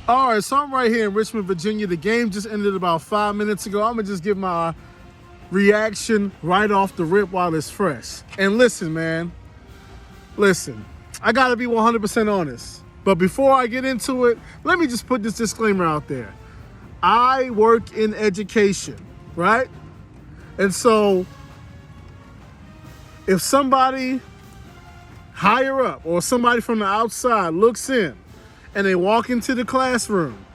All right, so I'm right here in Richmond, Virginia. The game just ended about 5 minutes ago. I'm going to just give my reaction right off the rip while it's fresh. And listen, man. Listen, I got to be 100% honest. But before I get into it, let me just put this disclaimer out there. I work in education, right? And so if somebody higher up or somebody from the outside looks in and they walk into the classroom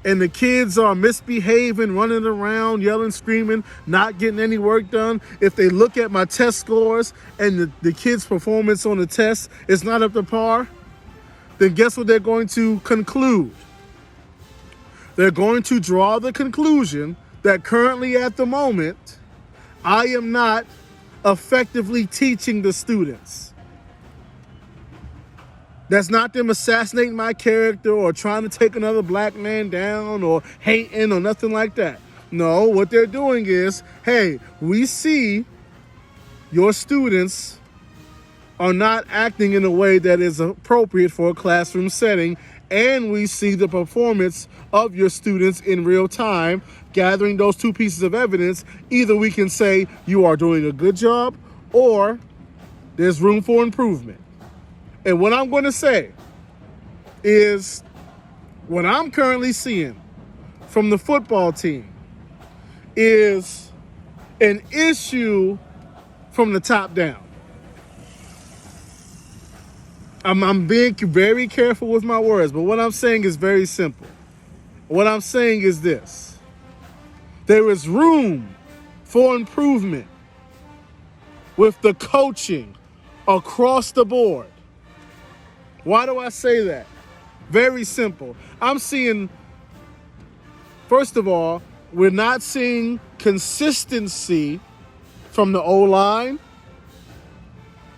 and the kids are misbehaving, running around, yelling, screaming, not getting any work done, if they look at my test scores and the kids' performance on the test is not up to par, then guess what they're going to conclude? They're going to draw the conclusion that currently at the moment, I am not effectively teaching the students. That's not them assassinating my character or trying to take another black man down or hating or nothing like that. No, what they're doing is, hey, we see your students are not acting in a way that is appropriate for a classroom setting, and we see the performance of your students in real time. Gathering those two pieces of evidence, either we can say you are doing a good job or there's room for improvement. And what I'm going to say is what I'm currently seeing from the football team is an issue from the top down. I'm being very careful with my words, but what I'm saying is very simple. What I'm saying is this. There is room for improvement with the coaching across the board. Why do I say that? Very simple. I'm seeing, first of all, we're not seeing consistency from the O-line.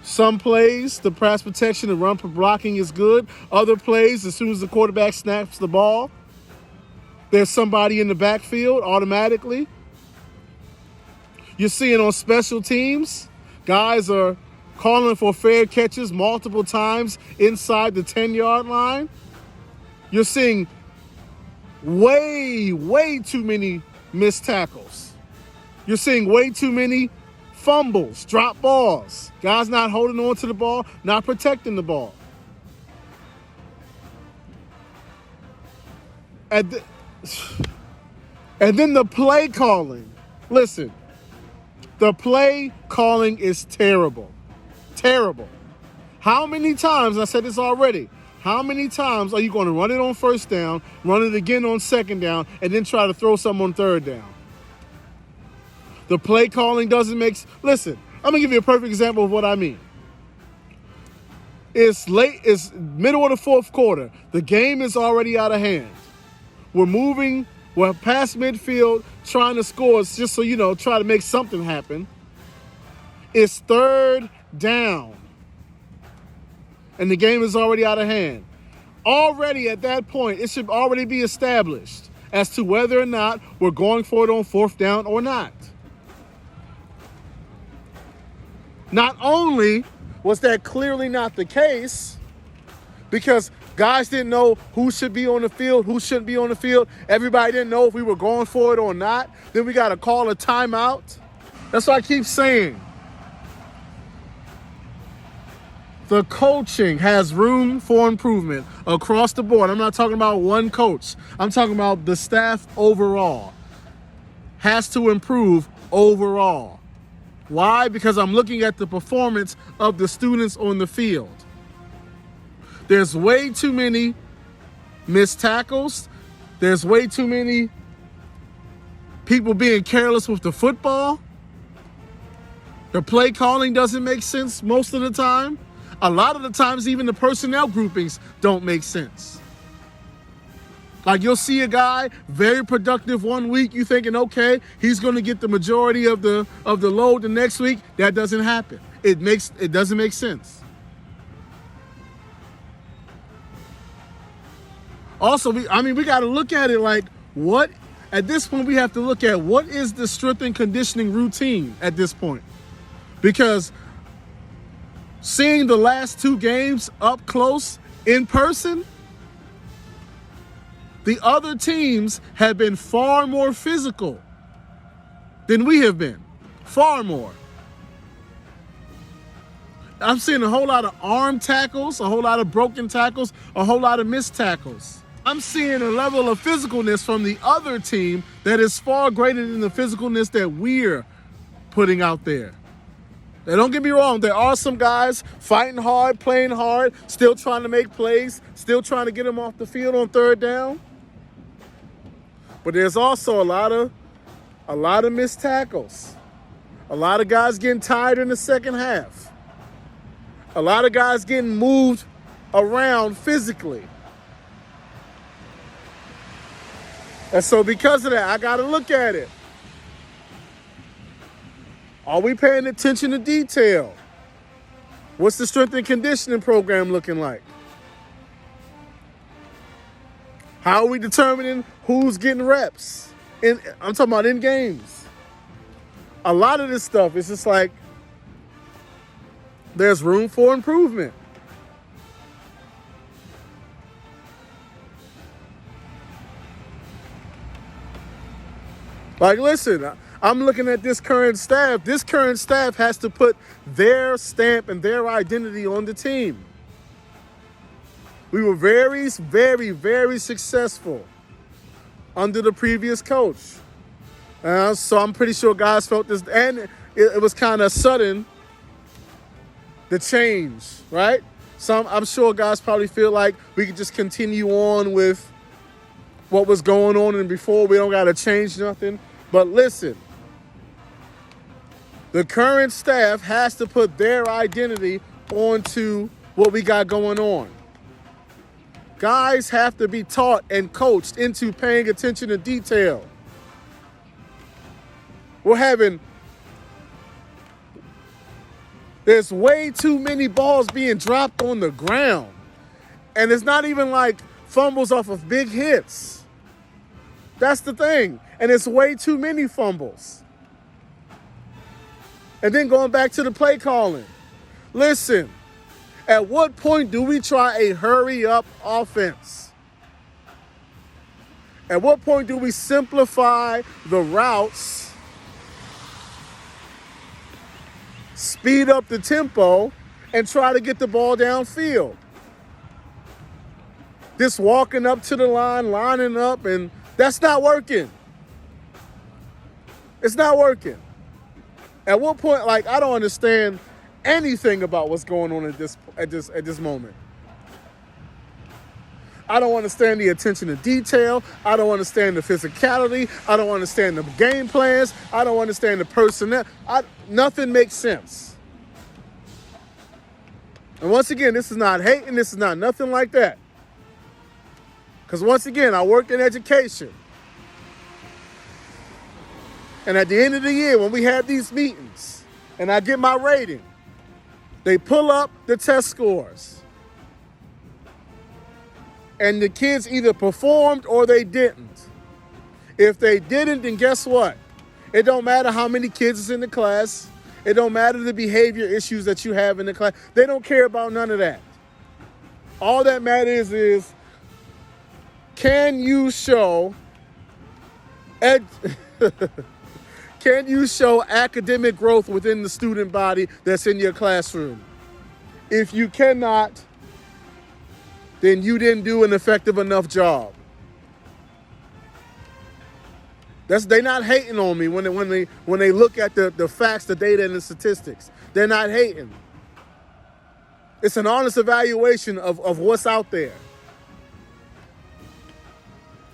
Some plays, the pass protection and run blocking is good. Other plays, as soon as the quarterback snaps the ball, there's somebody in the backfield automatically. You're seeing on special teams, guys are calling for fair catches multiple times inside the 10-yard line. You're seeing way too many missed tackles. You're seeing way too many fumbles, drop balls, guys not holding on to the ball, not protecting the ball. And then the play calling. Listen, the play calling is terrible. Terrible. How many times, I said this already, how many times are you going to run it on first down, run it again on second down, and then try to throw something on third down? The play calling doesn't make... Listen, I'm going to give you a perfect example of what I mean. It's late, it's middle of the fourth quarter. The game is already out of hand. We're past midfield trying to score just so, try to make something happen. It's third down. And the game is already out of hand. Already at that point, it should already be established as to whether or not we're going for it on fourth down or not. Not only was that clearly not the case, because guys didn't know who should be on the field, who shouldn't be on the field. Everybody didn't know if we were going for it or not. Then we got to call a timeout. That's what I keep saying. The coaching has room for improvement across the board. I'm not talking about one coach. I'm talking about the staff overall. Has to improve overall. Why? Because I'm looking at the performance of the students on the field. There's way too many missed tackles. There's way too many people being careless with the football. The play calling doesn't make sense most of the time. A lot of the times, even the personnel groupings don't make sense. Like you'll see a guy very productive one week, you thinking, okay, he's going to get the majority of the load the next week. That doesn't happen. It doesn't make sense. Also, we got to look at it like what, at this point, we have to look at what is the strength and conditioning routine at this point. Because seeing the last two games up close in person, The other teams have been far more physical than we have been. Far more. I'm seeing a whole lot of arm tackles, a whole lot of broken tackles, a whole lot of missed tackles. I'm seeing a level of physicalness from the other team that is far greater than the physicalness that we're putting out there. Now, don't get me wrong, there are some guys fighting hard, playing hard, still trying to make plays, still trying to get them off the field on third down. But there's also a lot of missed tackles. A lot of guys getting tired in the second half. A lot of guys getting moved around physically. And so because of that, I got to look at it. Are we paying attention to detail? What's the strength and conditioning program looking like? How are we determining who's getting reps? I'm talking about in games. A lot of this stuff is just like, there's room for improvement. Like, listen, I'm looking at this current staff. This current staff has to put their stamp and their identity on the team. We were very, very, very successful under the previous coach. So I'm pretty sure guys felt this, and it was kind of sudden, the change, right? I'm sure guys probably feel like we could just continue on with what was going on and before. We don't got to change nothing. But listen, the current staff has to put their identity onto what we got going on. Guys have to be taught and coached into paying attention to detail. There's way too many balls being dropped on the ground. And it's not even like fumbles off of big hits. That's the thing. And it's way too many fumbles. And then going back to the play calling. Listen, at what point do we try a hurry-up offense? At what point do we simplify the routes, speed up the tempo, and try to get the ball downfield? Just walking up to the line, lining up, and that's not working. It's not working. At what point, like, I don't understand anything about what's going on at this moment. I don't understand the attention to detail. I don't understand the physicality. I don't understand the game plans. I don't understand the personnel. Nothing makes sense. And once again, this is not hating. This is not nothing like that. Because once again, I work in education. And at the end of the year, when we have these meetings and I get my rating, they pull up the test scores. And the kids either performed or they didn't. If they didn't, then guess what? It don't matter how many kids is in the class. It don't matter the behavior issues that you have in the class. They don't care about none of that. All that matters is, can you show can you show academic growth within the student body that's in your classroom? If you cannot, then you didn't do an effective enough job. They're not hating on me when they look at the facts, the data, and the statistics. They're not hating. It's an honest evaluation of what's out there.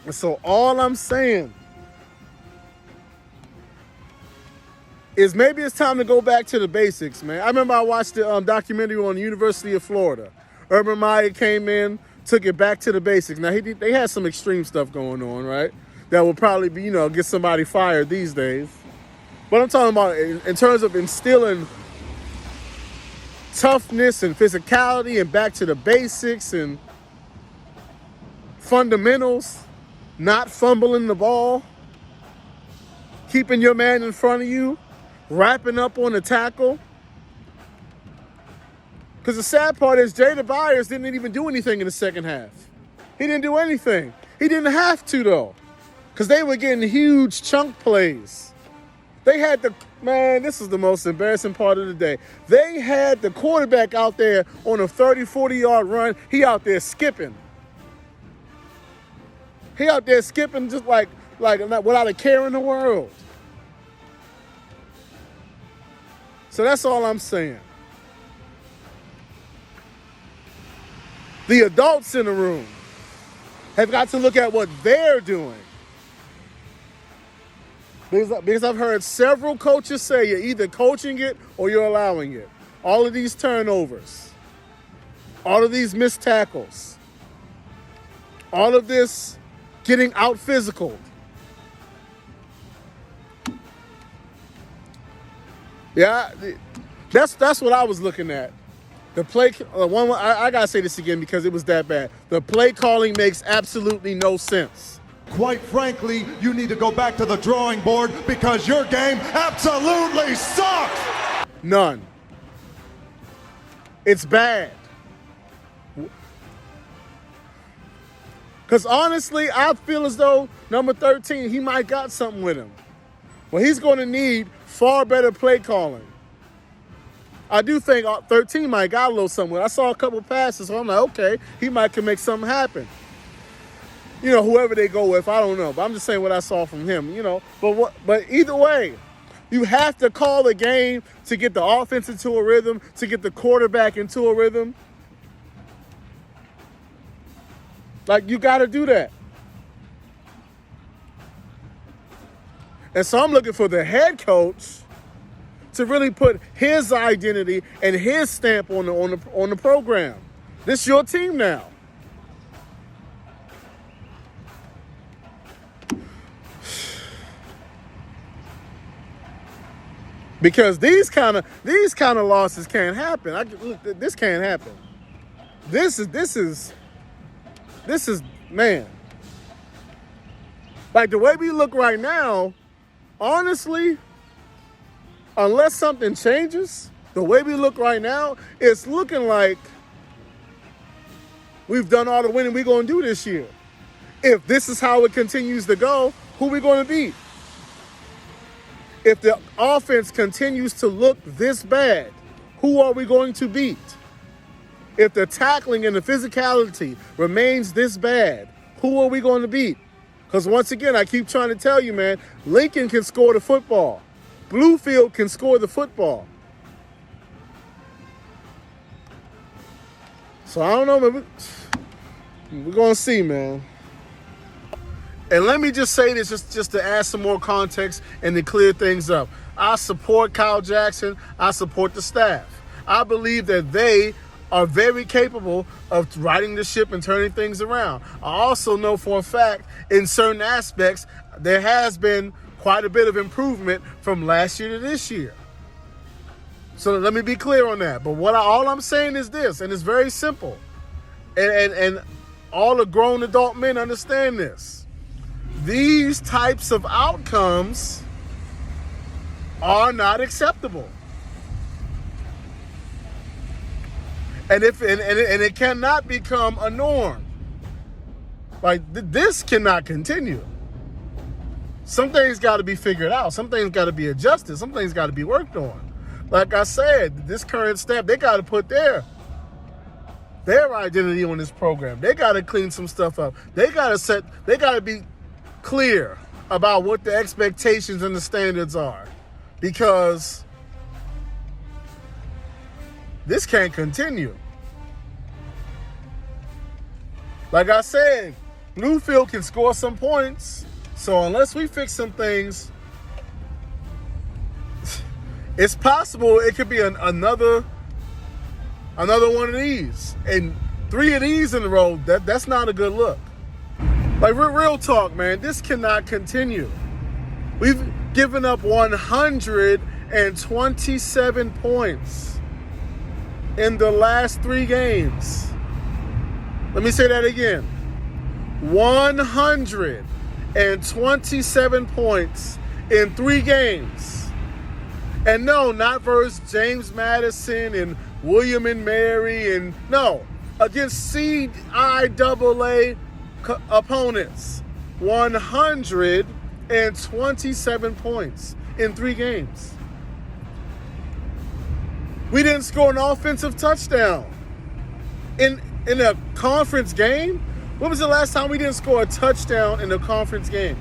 And so all I'm saying is maybe it's time to go back to the basics, man. I remember I watched the documentary on the University of Florida. Urban Meyer came in, took it back to the basics. Now, they had some extreme stuff going on, right? That will probably be, get somebody fired these days. But I'm talking about in terms of instilling toughness and physicality and back to the basics and fundamentals, not fumbling the ball, keeping your man in front of you, wrapping up on the tackle. Because the sad part is Jada Byers didn't even do anything in the second half. He didn't do anything. He didn't have to, though, because they were getting huge chunk plays. They had this is the most embarrassing part of the day. They had the quarterback out there on a 30, 40-yard run. He out there skipping. He out there skipping just like without a care in the world. So that's all I'm saying. The adults in the room have got to look at what they're doing. Because I've heard several coaches say you're either coaching it or you're allowing it. All of these turnovers, all of these missed tackles, all of this getting out physical. Yeah, that's what I was looking at. The play, I gotta say this again because it was that bad. The play calling makes absolutely no sense. Quite frankly, you need to go back to the drawing board because your game absolutely sucks. None. It's bad. Because honestly, I feel as though number 13, he might got something with him. Well, he's going to need far better play calling. I do think 13 might got a little something. I saw a couple passes, so I'm like, okay, he might can make something happen. You know, whoever they go with, I don't know. But I'm just saying what I saw from him, you know. But either way, you have to call the game to get the offense into a rhythm, to get the quarterback into a rhythm. Like, you got to do that. And so I'm looking for the head coach to really put his identity and his stamp on the program. This is your team now. Because these kind of losses can't happen. This can't happen. This is man. Like the way we look right now, honestly, unless something changes, the way we look right now, it's looking like we've done all the winning we're going to do this year. If this is how it continues to go, who are we going to beat? If the offense continues to look this bad, who are we going to beat? If the tackling and the physicality remains this bad, who are we going to beat? Because once again, I keep trying to tell you, man, Lincoln can score the football. Bluefield can score the football. So I don't know, man. We're going to see, man. And let me just say this just to add some more context and to clear things up. I support Kyle Jackson. I support the staff. I believe that they are very capable of righting the ship and turning things around. I also know for a fact in certain aspects there has been quite a bit of improvement from last year to this year. So let me be clear on that. But all I'm saying is this, and it's very simple. And all the grown adult men understand this. These types of outcomes are not acceptable. And it cannot become a norm. Like this cannot continue. Some things got to be figured out. Some things got to be adjusted. Some things got to be worked on. Like I said, this current staff, they got to put their identity on this program. They got to clean some stuff up. They got to be clear about what the expectations and the standards are, because this can't continue. Like I said, Bluefield can score some points, so unless we fix some things, it's possible it could be another one of these, and 3 of these in a row. That's not a good look. Like, real talk, man, this cannot continue. We've given up 127 points in the last 3 games. Let me say that again. 127 points in 3 games. And no, not versus James Madison and William and Mary, and no, against CIAA opponents 127 points in 3 games. We didn't score an offensive touchdown in a conference game. When was the last time we didn't score a touchdown in a conference game?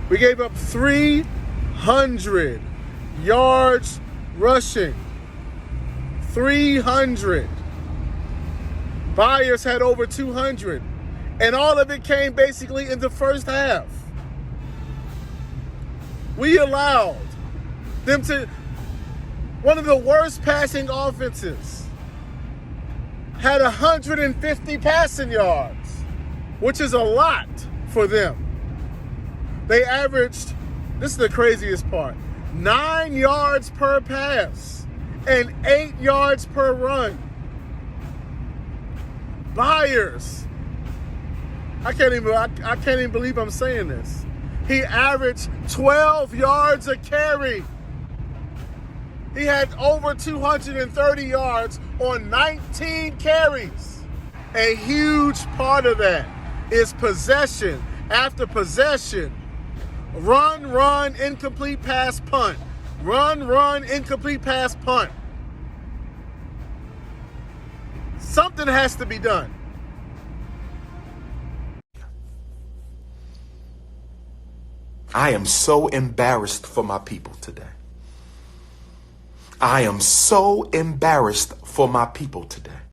We gave up 300 yards rushing. 300. Buyers had over 200. And all of it came basically in the first half. We allowed them to, one of the worst passing offenses, had 150 passing yards, which is a lot for them. They averaged, this is the craziest part, 9 yards per pass and 8 yards per run. Buyers, I can't even believe I'm saying this. He averaged 12 yards a carry. He had over 230 yards on 19 carries. A huge part of that is possession after possession. Run, incomplete pass, punt. Run, incomplete pass, punt. Something has to be done. I am so embarrassed for my people today. I am so embarrassed for my people today.